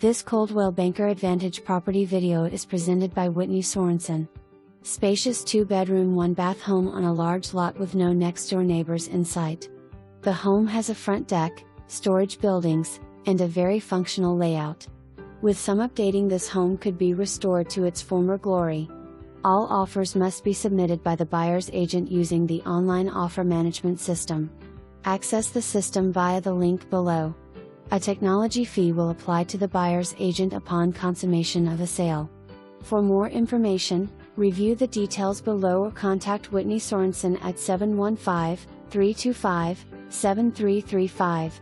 This Coldwell Banker Advantage property video is presented by Whitney Sorenson. Spacious 2-bedroom 1-bath home on a large lot with no next-door neighbors in sight. The home has a front deck, storage buildings, and a very functional layout. With some updating, this home could be restored to its former glory. All offers must be submitted by the buyer's agent using the online offer management system. Access the system via the link below. A technology fee will apply to the buyer's agent upon consummation of a sale. For more information, review the details below or contact Whitney Sorenson at 715-325-7335.